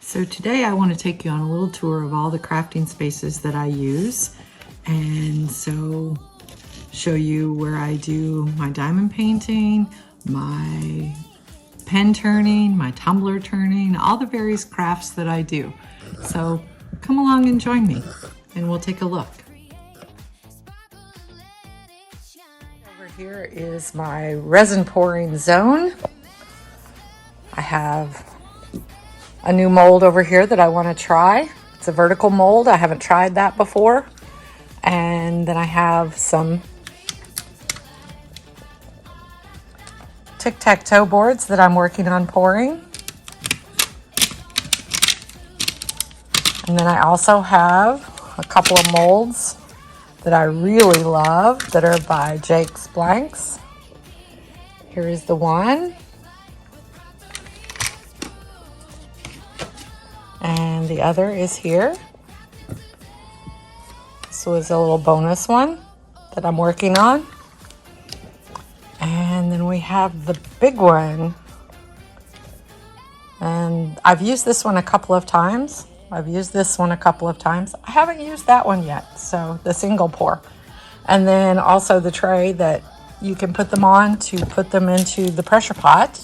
So today I want to take you on a little tour of all the crafting spaces that I use, and so show you where I do my diamond painting, my pen turning, my tumbler turning, all the various crafts that I do. So come along and join me and we'll take a look. Over here is my resin pouring zone. I have a new mold over here that I want to try. It's a vertical mold. I haven't tried that before. And then I have some tic-tac-toe boards that I'm working on pouring. And then I also have a couple of molds that I really love that are by Jake's Blanks. Here is the one. And the other is here. This was a little bonus one that I'm working on. And then we have the big one. And I've used this one a couple of times. I haven't used that one yet, so the single pour. And then also the tray that you can put them on to put them into the pressure pot,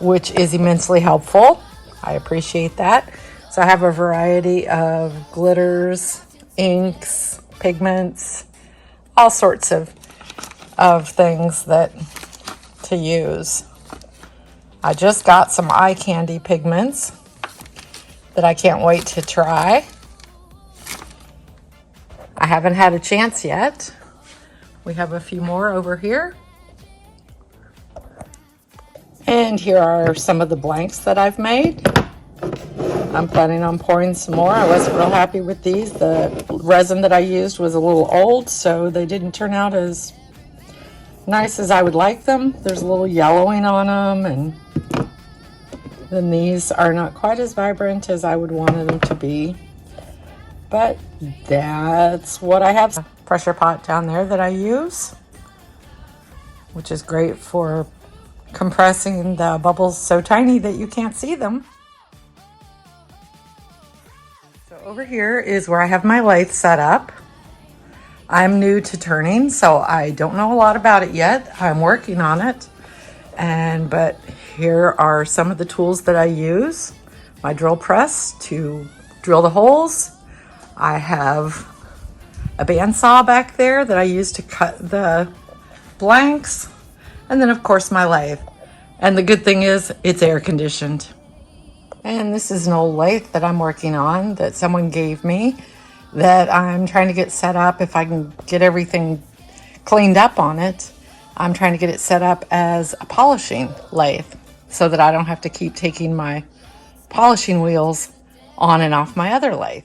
which is immensely helpful. I appreciate that. So I have a variety of glitters, inks, pigments, all sorts of things that to use. I just got some eye candy pigments that I can't wait to try. I haven't had a chance yet. We have a few more over here. And here are some of the blanks that I've made. I'm planning on pouring some more. I wasn't real happy with these. The resin that I used was a little old, so they didn't turn out as nice as I would like them. There's a little yellowing on them, and then these are not quite as vibrant as I would want them to be. But that's what I have. A pressure pot down there that I use, which is great for compressing the bubbles so tiny that you can't see them. So over here is where I have my lathe set up. I'm new to turning, so I don't know a lot about it yet. I'm working on it. But here are some of the tools that I use. My drill press to drill the holes. I have a bandsaw back there that I use to cut the blanks. And then of course my lathe. And the good thing is it's air conditioned. And this is an old lathe that I'm working on that someone gave me that I'm trying to get set up. If I can get everything cleaned up on it, I'm trying to get it set up as a polishing lathe so that I don't have to keep taking my polishing wheels on and off my other lathe.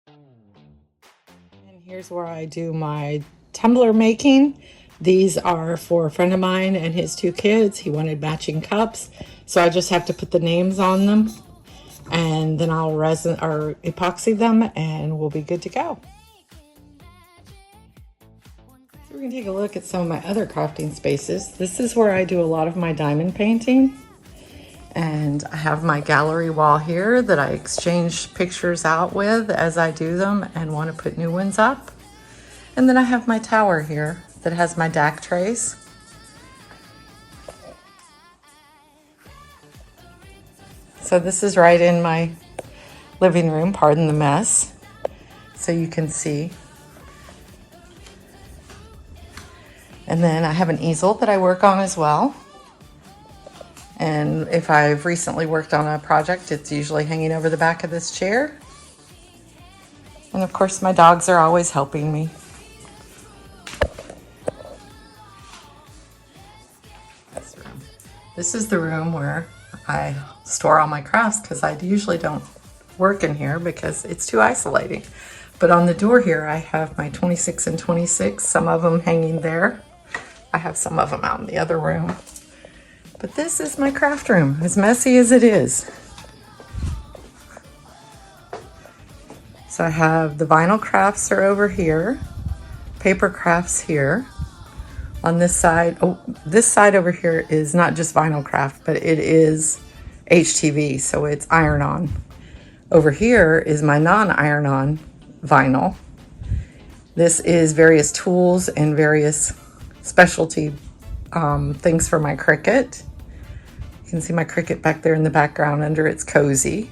And here's where I do my tumbler making. These are for a friend of mine and his two kids. He wanted matching cups, so I just have to put the names on them, and then I'll resin or epoxy them and we'll be good to go. So we're going to take a look at some of my other crafting spaces. This is where I do a lot of my diamond painting, and I have my gallery wall here that I exchange pictures out with as I do them and want to put new ones up. And then I have my tower here that has my DAC trays. So this is right in my living room, pardon the mess, so you can see. And then I have an easel that I work on as well. And if I've recently worked on a project, it's usually hanging over the back of this chair. And of course my dogs are always helping me. This is the room where I store all my crafts because I usually don't work in here because it's too isolating. But on the door here, I have my 26 and 26, some of them hanging there. I have some of them out in the other room. But this is my craft room, as messy as it is. So I have the vinyl crafts are over here, paper crafts here. On this side, oh, this side over here is not just vinyl craft, but it is HTV, so it's iron-on. Over here is my non-iron-on vinyl. This is various tools and various specialty things for my Cricut. You can see my Cricut back there in the background under its cozy.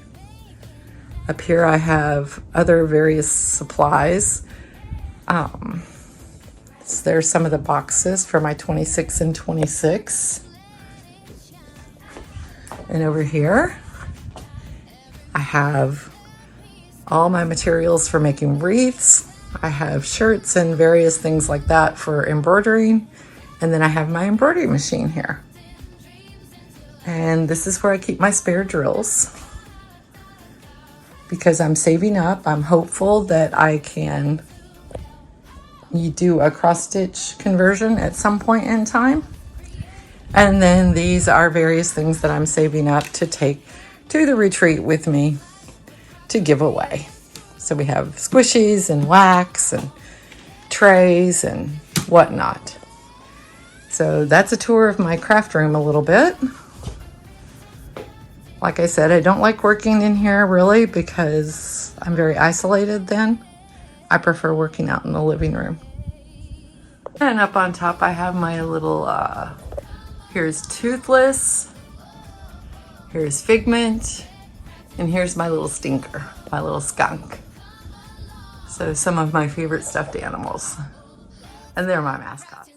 Up here I have other various supplies. So there's some of the boxes for my 26 and 26. And over here I have all my materials for making wreaths. I have shirts and various things like that for embroidering. And then I have my embroidery machine here. And this is where I keep my spare drills because I'm saving up. I'm hopeful that I can do a cross stitch conversion at some point in time. And then these are various things that I'm saving up to take to the retreat with me to give away. So we have squishies and wax and trays and whatnot. So that's a tour of my craft room a little bit. Like I said, I don't like working in here really because I'm very isolated then. I prefer working out in the living room. And up on top I have my little, here's Toothless, here's Figment, and here's my little Stinker, my little skunk. So some of my favorite stuffed animals. And they're my mascots.